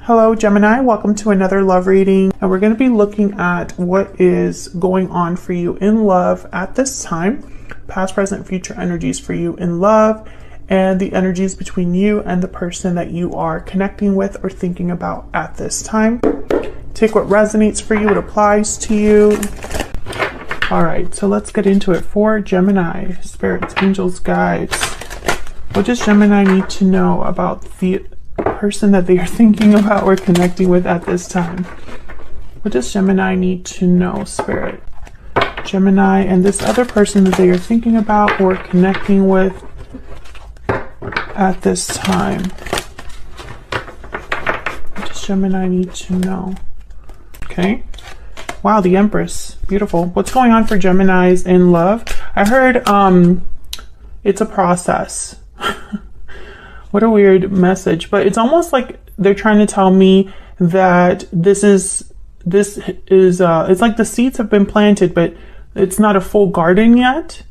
Hello Gemini, welcome to another love reading, and we're going to be looking at what is going on for you in love at this time, past, present, future energies for you in love, and the energies between you and the person that you are connecting with or thinking about at this time. Take what resonates for you, what applies to you. All right, so let's get into it. For Gemini, spirits, angels, guides, what does Gemini need to know about the person that they are thinking about or connecting with at this time? What does Gemini need to know, Spirit? Gemini and this other person that they are thinking about or connecting with at this time. What does Gemini need to know? Okay. Wow, the Empress. Beautiful. What's going on for Geminis in love? I heard it's a process. What a weird message, but it's almost like they're trying to tell me that this is it's like the seeds have been planted, but it's not a full garden yet,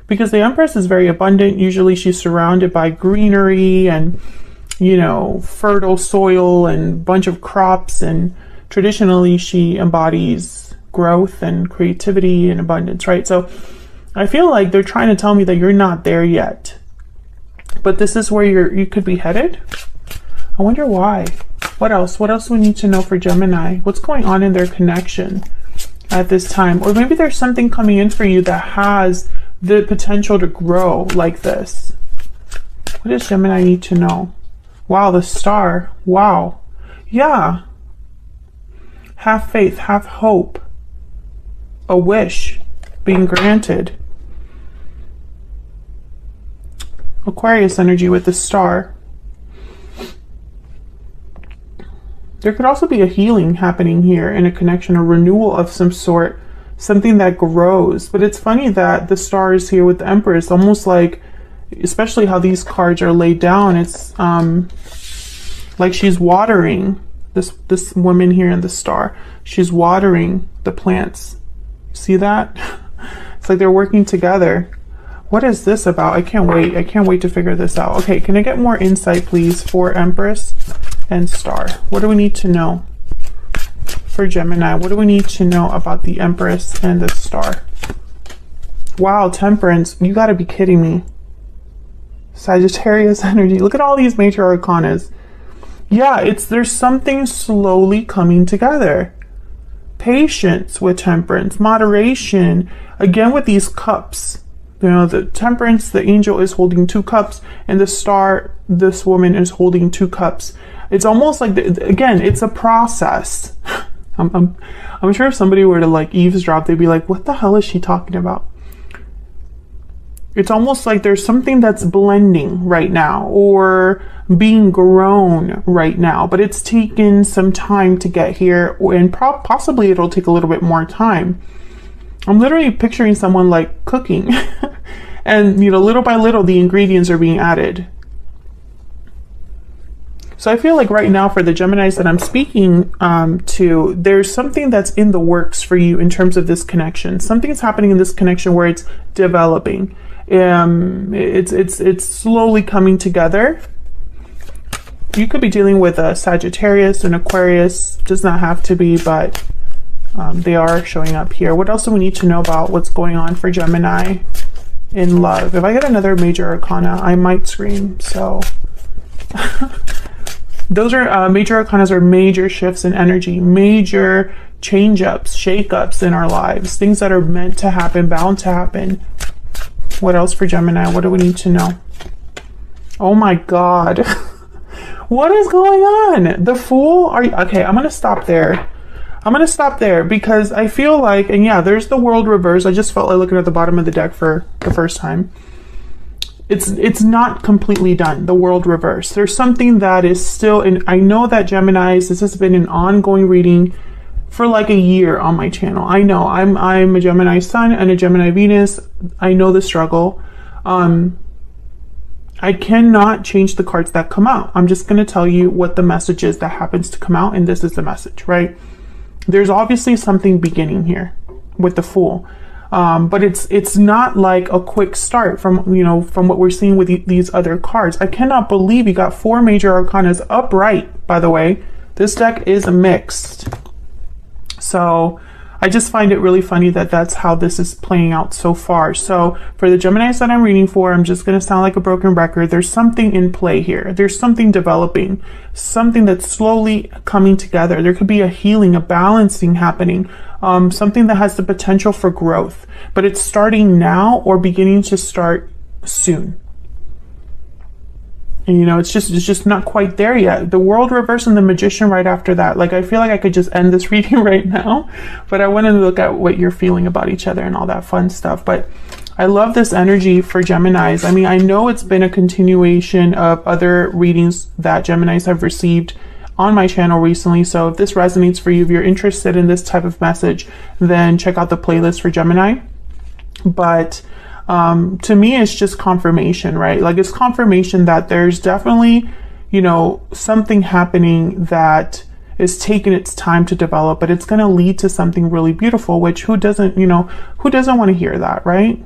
because the Empress is very abundant. Usually she's surrounded by greenery and, you know, fertile soil and a bunch of crops, and traditionally she embodies growth and creativity and abundance, right? So I feel like they're trying to tell me that you're not there yet, but this is where you could be headed. I wonder why. What else do we need to know for Gemini? What's going on in their connection at this time? Or maybe there's something coming in for you that has the potential to grow like this. What does Gemini need to know? Wow, the Star. Wow. Yeah. Have faith, have hope. A wish being granted. Aquarius energy with the Star. There could also be a healing happening here in a connection, a renewal of some sort, something that grows. But it's funny that the Star is here with the Empress, almost like, especially how these cards are laid down, it's like she's watering this woman here in the Star. She's watering the plants. See that? It's like they're working together. What is this about? I can't wait. I can't wait to figure this out. Okay, can I get more insight, please, for Empress and Star? What do we need to know for Gemini? What do we need to know about the Empress and the Star? Wow, Temperance. You got to be kidding me. Sagittarius energy. Look at all these major arcanas. Yeah, there's something slowly coming together. Patience with Temperance. Moderation. Again, with these cups. You know, the Temperance, the angel is holding 2 cups, and the Star, this woman is holding 2 cups. It's almost like, again, it's a process. I'm sure if somebody were to like eavesdrop, they'd be like, what the hell is she talking about? It's almost like there's something that's blending right now or being grown right now, but it's taken some time to get here, and possibly it'll take a little bit more time. I'm literally picturing someone like cooking and, you know, little by little the ingredients are being added. So I feel like right now for the Geminis that I'm speaking to, there's something that's in the works for you in terms of this connection. Something's happening in this connection where it's developing. It's slowly coming together. You could be dealing with a Sagittarius, an Aquarius, does not have to be, but they are showing up here. What else do we need to know about what's going on for Gemini in love? If I get another major arcana, I might scream. So those are major arcanas, are major shifts in energy, major change-ups, shake-ups in our lives, things that are meant to happen, bound to happen. What else for Gemini? What do we need to know? Oh my God. What is going on? The Fool? Okay, I'm going to stop there. I'm going to stop there because I feel like, and yeah, there's the World reverse. I just felt like looking at the bottom of the deck for the first time. It's not completely done, the World reverse. There's something that is still, and I know that Geminis, this has been an ongoing reading for like a year on my channel. I know I'm a Gemini Sun and a Gemini Venus. I know the struggle. I cannot change the cards that come out. I'm just going to tell you what the message is that happens to come out, and this is the message, right? There's obviously something beginning here with the Fool. But it's not like a quick start from, you know, from what we're seeing with these other cards. I cannot believe you got 4 major arcanas upright, by the way. This deck is mixed. So I just find it really funny that that's how this is playing out so far. So for the Geminis that I'm reading for, I'm just going to sound like a broken record. There's something in play here. There's something developing, something that's slowly coming together. There could be a healing, a balancing happening, something that has the potential for growth, but it's starting now or beginning to start soon. And you know, it's just not quite there yet. The World reverse and the Magician right after that. Like, I feel like I could just end this reading right now, but I wanted to look at what you're feeling about each other and all that fun stuff. But I love this energy for Geminis. I mean, I know it's been a continuation of other readings that Geminis have received on my channel recently. So if this resonates for you, if you're interested in this type of message, then check out the playlist for Gemini. But to me, it's just confirmation, right? Like, it's confirmation that there's definitely, you know, something happening that is taking its time to develop, but it's going to lead to something really beautiful, which who doesn't want to hear that, right?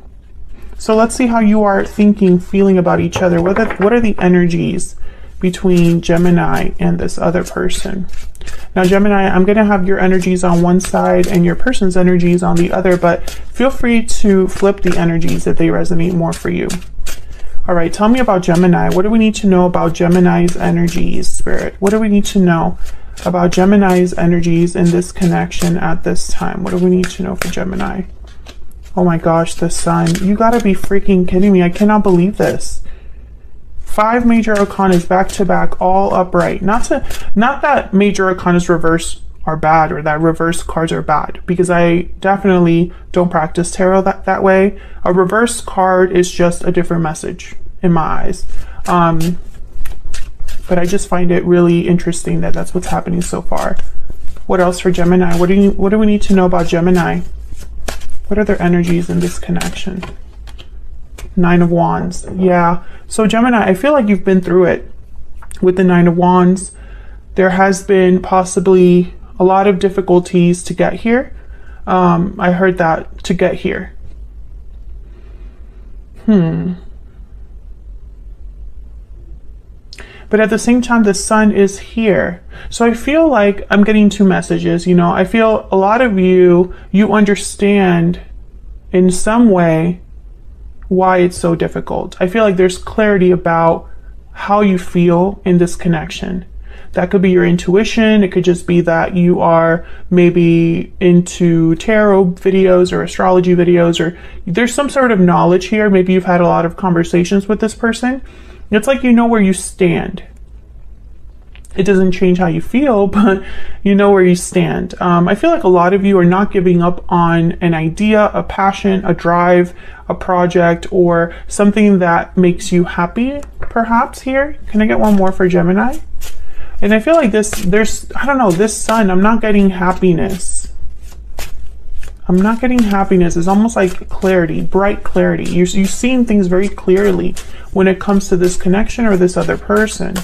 So let's see how you are thinking, feeling about each other. What are the energies between Gemini and this other person? Now, Gemini, I'm going to have your energies on one side and your person's energies on the other, but feel free to flip the energies if they resonate more for you. All right, tell me about Gemini. What do we need to know about Gemini's energies, Spirit? What do we need to know about Gemini's energies in this connection at this time? What do we need to know for Gemini? Oh my gosh, the Sun. You gotta be freaking kidding me. I cannot believe this. 5 major arcanas back to back, all upright. Not that major arcanas reverse are bad or that reverse cards are bad, because I definitely don't practice tarot that way. A reverse card is just a different message in my eyes. But I just find it really interesting that that's what's happening so far. What else for Gemini? What do we need to know about Gemini? What are their energies in this connection? 9 of Wands. Yeah. So Gemini, I feel like you've been through it with the 9 of Wands. There has been possibly a lot of difficulties to get here. I heard that, to get here. But at the same time, the Sun is here. So I feel like I'm getting 2 messages. You know, I feel a lot of you understand in some way why it's so difficult. I feel like there's clarity about how you feel in this connection. That could be your intuition. It could just be that you are maybe into tarot videos or astrology videos, or there's some sort of knowledge here. Maybe you've had a lot of conversations with this person. It's like you know where you stand. It doesn't change how you feel, but you know where you stand. I feel like a lot of you are not giving up on an idea, a passion, a drive, a project, or something that makes you happy, perhaps here. Can I get one more for Gemini? And I feel like I don't know, this Sun, I'm not getting happiness. I'm not getting happiness. It's almost like clarity, bright clarity. You're seeing things very clearly when it comes to this connection or this other person.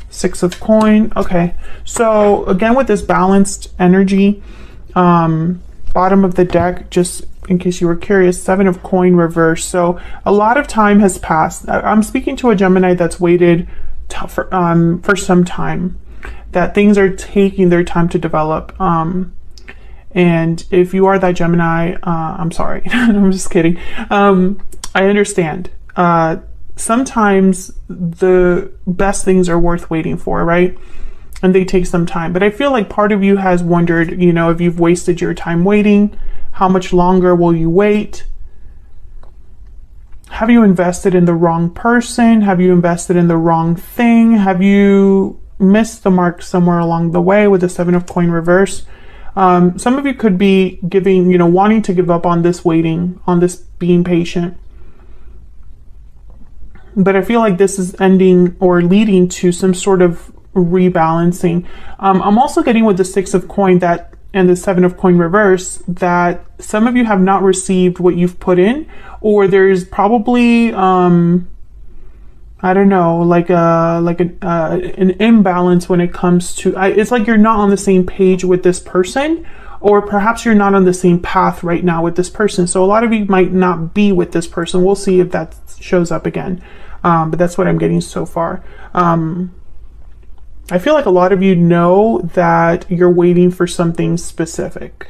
6 of Coin. Okay, so again with this balanced energy, bottom of the deck, just in case you were curious, 7 of Coin reverse. So a lot of time has passed. I'm speaking to a Gemini that's waited for some time, that things are taking their time to develop. And if you are that Gemini, I'm sorry. I'm just kidding. I understand. Sometimes the best things are worth waiting for, right? And they take some time. But I feel like part of you has wondered, you know, if you've wasted your time waiting, how much longer will you wait? Have you invested in the wrong person? Have you invested in the wrong thing? Have you missed the mark somewhere along the way with the 7 of Coin reverse? Some of you could be wanting to give up on this waiting, on this being patient. But I feel like this is ending or leading to some sort of rebalancing. I'm also getting with the 6 of Coin and the 7 of Coin reverse that some of you have not received what you've put in, or there's probably I don't know, like an imbalance when it comes to, it's like you're not on the same page with this person, or perhaps you're not on the same path right now with this person. So a lot of you might not be with this person. We'll see if that shows up again. But that's what I'm getting so far. I feel like a lot of you know that you're waiting for something specific.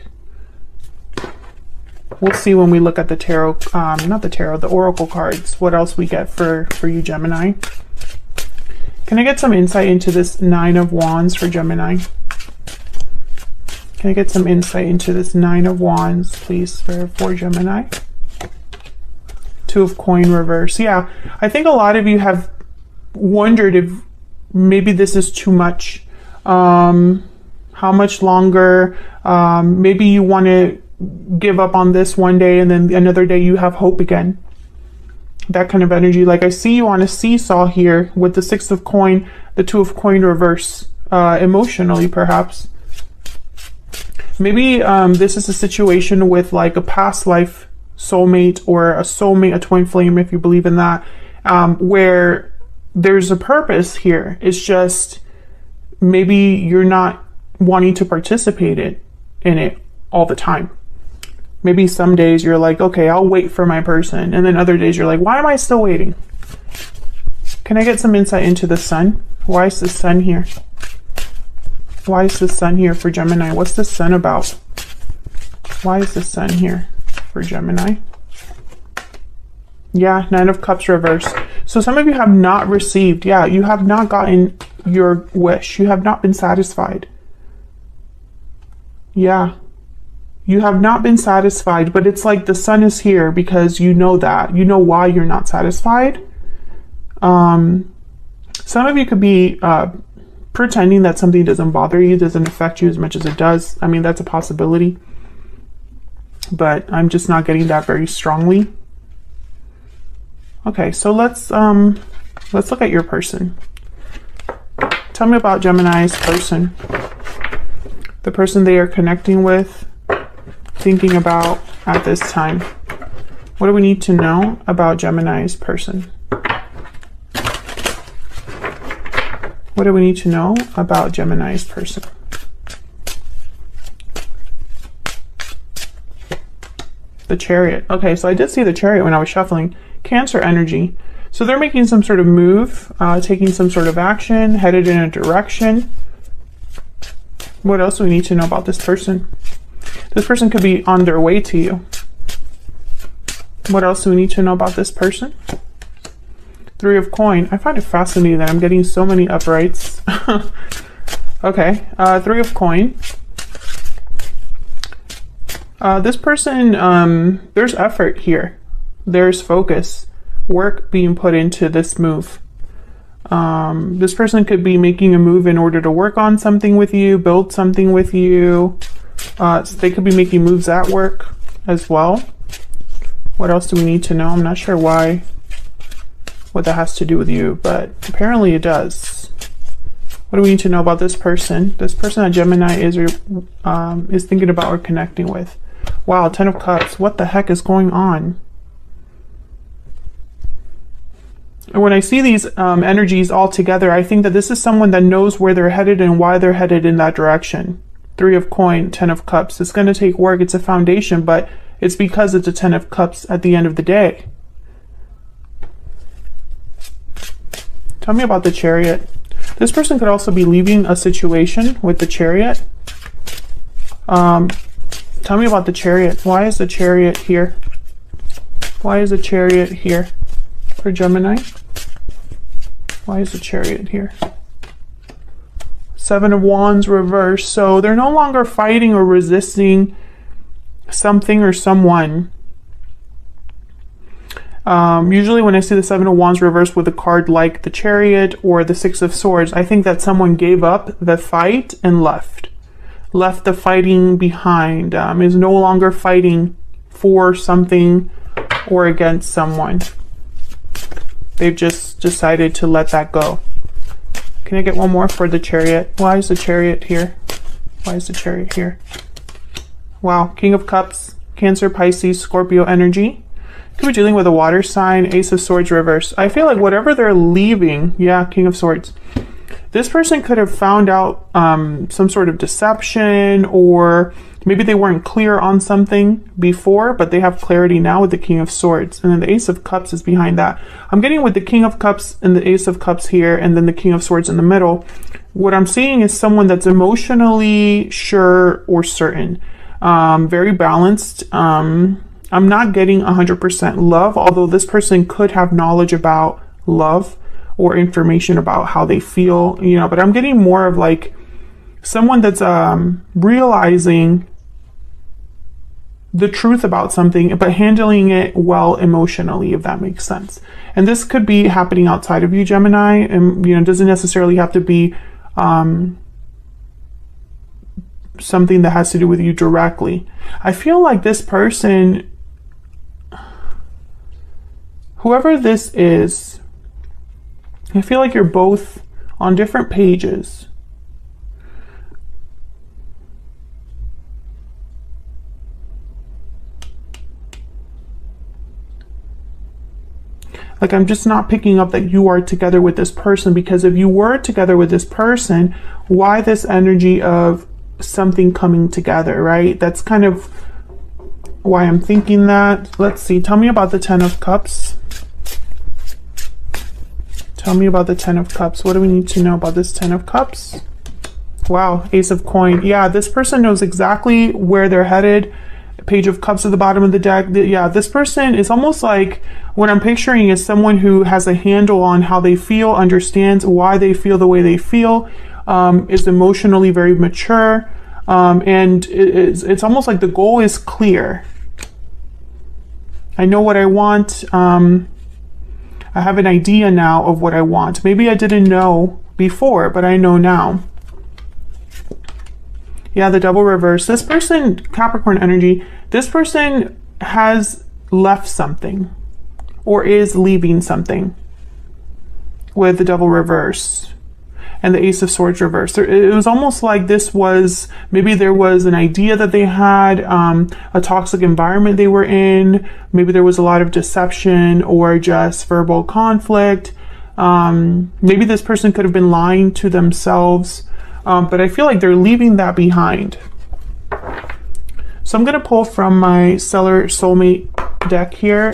We'll see when we look at the tarot, not the tarot, the oracle cards, what else we get for you, Gemini. Can I get some insight into this Nine of Wands for Gemini? Can I get some insight into this Nine of Wands, please, for Gemini? Two of Coin reverse. Yeah, I think a lot of you have wondered if maybe this is too much. How much longer? Maybe you want to give up on this one day and then another day you have hope again. That kind of energy. Like I see you on a seesaw here with the Six of Coin, the Two of Coin reverse, emotionally perhaps. Maybe this is a situation with like a past life soulmate, or a soulmate, a twin flame if you believe in that, where there's a purpose here. It's just maybe you're not wanting to participate in it all the time. Maybe some days you're like, okay, I'll wait for my person. And then other days you're like, why am I still waiting? Can I get some insight into the sun? Why is the sun here? Why is the sun here for Gemini? What's the sun about? Why is the sun here for Gemini? Yeah, Nine of Cups reversed. So some of you have not received, yeah, you have not gotten your wish. You have not been satisfied. Yeah. You have not been satisfied, but it's like the sun is here because you know that. You know why you're not satisfied. Some of you could be pretending that something doesn't bother you, doesn't affect you as much as it does. I mean, that's a possibility. But I'm just not getting that very strongly. Okay, so let's look at your person. Tell me about Gemini's person. The person they are connecting with, thinking about at this time. What do we need to know about Gemini's person? What do we need to know about Gemini's person? The Chariot. Okay, so I did see the Chariot when I was shuffling. Cancer energy. So they're making some sort of move, taking some sort of action, headed in a direction. What else do we need to know about this person? This person could be on their way to you. What else do we need to know about this person? Three of Coin. I find it fascinating that I'm getting so many uprights. Okay, Three of Coin. This person, there's effort here. There's focus, work being put into this move. This person could be making a move in order to work on something with you, build something with you. So they could be making moves at work as well. What else do we need to know? I'm not sure what that has to do with you, but apparently it does. What do we need to know about this person? This person that Gemini is thinking about or connecting with. Wow, Ten of Cups. What the heck is going on? And when I see these energies all together, I think that this is someone that knows where they're headed and why they're headed in that direction. Three of Coin, Ten of Cups. It's going to take work. It's a foundation, but it's because it's a Ten of Cups at the end of the day. Tell me about the Chariot. This person could also be leaving a situation with the Chariot. Tell me about the Chariot. Why is the Chariot here? Why is the Chariot here for Gemini? Why is the Chariot here? Seven of Wands reversed. So they're no longer fighting or resisting something or someone. Usually when I see the Seven of Wands reversed with a card like the Chariot or the Six of Swords, I think that someone gave up the fight and left the fighting behind, is no longer fighting for something or against someone. They've just decided to let that go. Can I get one more for the Chariot? Why is the Chariot here? Why is the Chariot here? Wow, King of Cups, Cancer, Pisces, Scorpio energy. Could be dealing with a water sign, Ace of Swords reverse. I feel like whatever they're leaving, yeah, King of Swords. This person could have found out some sort of deception, or maybe they weren't clear on something before, but they have clarity now with the King of Swords. And then the Ace of Cups is behind that. I'm getting with the King of Cups and the Ace of Cups here, and then the King of Swords in the middle. What I'm seeing is someone that's emotionally sure or certain, very balanced. I'm not getting 100% love, although this person could have knowledge about love or information about how they feel, you know, but I'm getting more of like someone that's realizing the truth about something, but handling it well emotionally, if that makes sense. And this could be happening outside of you, Gemini, and, you know, doesn't necessarily have to be something that has to do with you directly. I feel like this person, whoever this is, I feel like you're both on different pages. Like, I'm just not picking up that you are together with this person, because if you were together with this person, why this energy of something coming together, right? That's kind of why I'm thinking that. Let's see. Tell me about the Ten of Cups. Tell me about the Ten of Cups. What do we need to know about this Ten of Cups? Wow, Ace of Coin. Yeah, this person knows exactly where they're headed. Page of Cups at the bottom of the deck. Yeah, this person is almost like, what I'm picturing is someone who has a handle on how they feel, understands why they feel the way they feel, is emotionally very mature, and it's almost like the goal is clear. I know what I want. I have an idea now of what I want. Maybe I didn't know before, but I know now. Yeah, the Devil reverse. This person, Capricorn energy, this person has left something or is leaving something with the Devil reverse and the Ace of Swords reverse. It was almost like this was, maybe there was an idea that they had, a toxic environment they were in. Maybe there was a lot of deception or just verbal conflict. Maybe this person could have been lying to themselves, but I feel like they're leaving that behind. So I'm going to pull from my Stellar Soulmate deck here.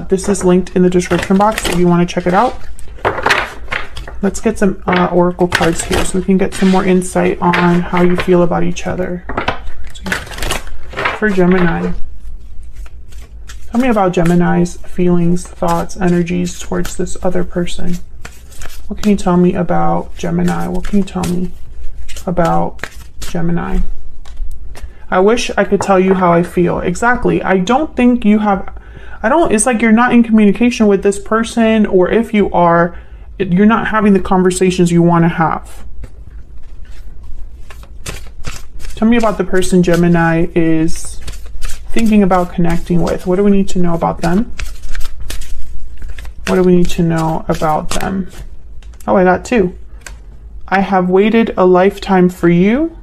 This is linked in the description box if you want to check it out. Let's get some oracle cards here so we can get some more insight on how you feel about each other. For Gemini, tell me about Gemini's feelings, thoughts, energies towards this other person. What can you tell me about Gemini? What can you tell me about Gemini? I wish I could tell you how I feel. Exactly. I don't think you have, it's like you're not in communication with this person, or if you are, you're not having the conversations you want to have. Tell me about the person Gemini is thinking about connecting with. What do we need to know about them? What do we need to know about them? Oh, I got two. I have waited a lifetime for you,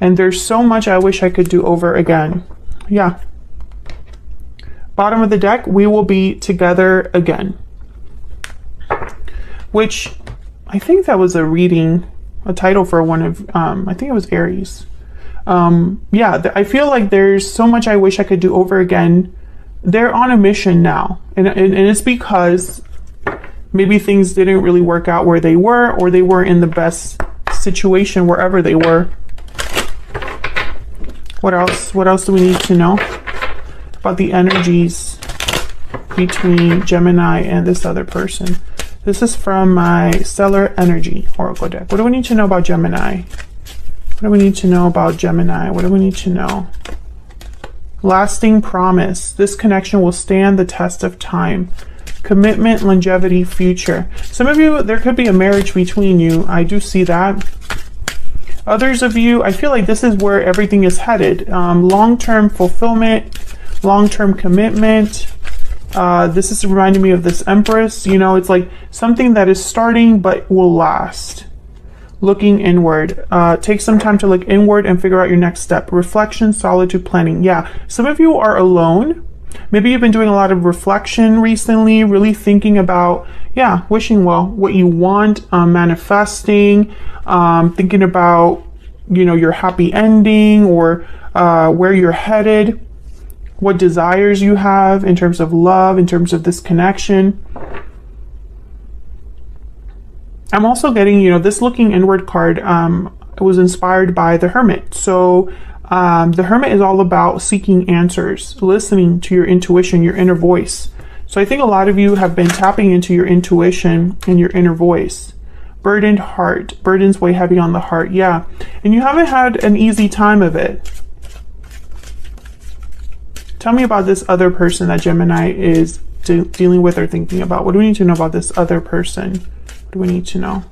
and there's so much I wish I could do over again. Yeah. Bottom of the deck, we will be together again. Which, I think that was a reading, a title for one of, I think it was Aries. Yeah, I feel like there's so much I wish I could do over again. They're on a mission now. And it's because maybe things didn't really work out where they were, or they weren't in the best situation wherever they were. What else? What else do we need to know about the energies between Gemini and this other person? This is from my Stellar Energy Oracle deck. What do we need to know about Gemini? What do we need to know about Gemini? What do we need to know? Lasting promise. This connection will stand the test of time. Commitment, longevity, future. Some of you, there could be a marriage between you. I do see that. Others of you, I feel like this is where everything is headed. Long-term fulfillment, long-term commitment. This is reminding me of this Empress. You know, it's like something that is starting but will last. Looking inward. Take some time to look inward and figure out your next step. Reflection, solitude, planning. Yeah, some of you are alone. Maybe you've been doing a lot of reflection recently, really thinking about, yeah, wishing well, what you want, manifesting, thinking about, you know, your happy ending, or where you're headed, what desires you have in terms of love, in terms of this connection. I'm also getting, you know, this looking inward card was inspired by the Hermit. So the Hermit is all about seeking answers, listening to your intuition, your inner voice. So I think a lot of you have been tapping into your intuition and your inner voice. Burdened heart. Burdens weigh heavy on the heart. Yeah. And you haven't had an easy time of it. Tell me about this other person that Gemini is dealing with or thinking about. What do we need to know about this other person? What do we need to know?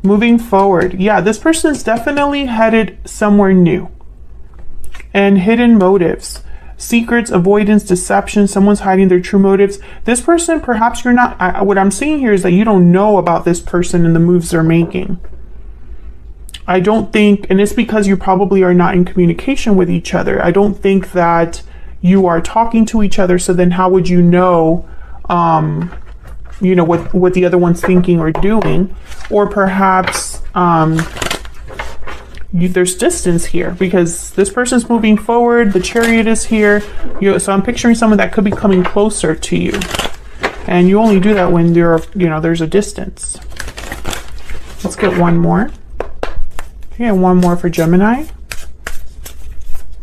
Moving forward. Yeah, this person is definitely headed somewhere new. And hidden motives. Secrets, avoidance, deception. Someone's hiding their true motives. This person, perhaps you're not... what I'm seeing here is that you don't know about this person and the moves they're making. I don't think... And it's because you probably are not in communication with each other. I don't think that you are talking to each other. So then how would you know... you know, what the other one's thinking or doing? Or perhaps there's distance here because this person's moving forward, the Chariot is here. So I'm picturing someone that could be coming closer to you, and you only do that when there's a distance. Let's get one more. Can I get one more for Gemini?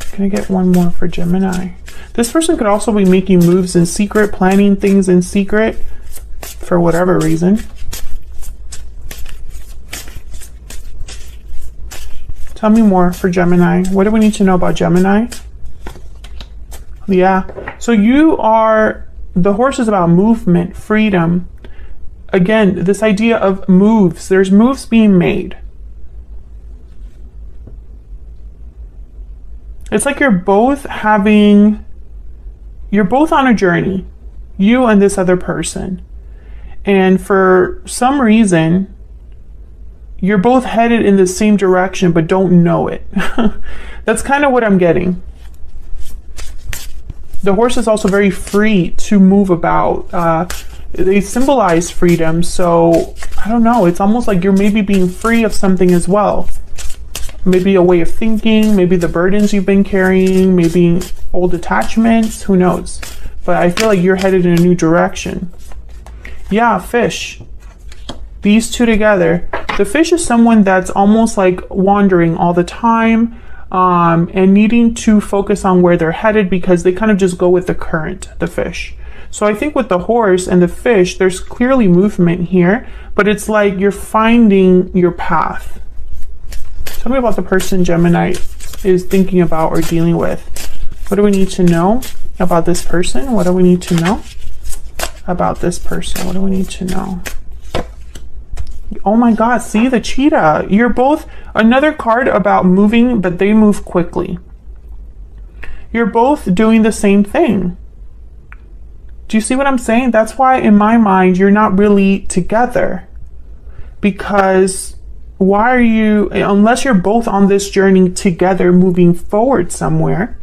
Can I get one more for Gemini? This person could also be making moves in secret, planning things in secret for whatever reason. Tell me more for Gemini. What do we need to know about Gemini? Yeah. So the horse is about movement, freedom. Again, this idea of moves. There's moves being made. It's like you're both on a journey. You and this other person. And for some reason, you're both headed in the same direction, but don't know it. That's kind of what I'm getting. The horse is also very free to move about. They symbolize freedom. So I don't know. It's almost like you're maybe being free of something as well. Maybe a way of thinking, maybe the burdens you've been carrying, maybe old attachments, who knows? But I feel like you're headed in a new direction. Yeah, fish. These two together. The fish is someone that's almost like wandering all the time and needing to focus on where they're headed because they kind of just go with the current, the fish. So I think with the horse and the fish, there's clearly movement here, but it's like you're finding your path. Tell me about the person Gemini is thinking about or dealing with. What do we need to know about this person? What do we need to know about this person? What do we need to know? Oh my God, see the cheetah. You're both, another card about moving, but they move quickly. You're both doing the same thing. Do you see what I'm saying? That's why in my mind, you're not really together. Because why are you, unless you're both on this journey together moving forward somewhere,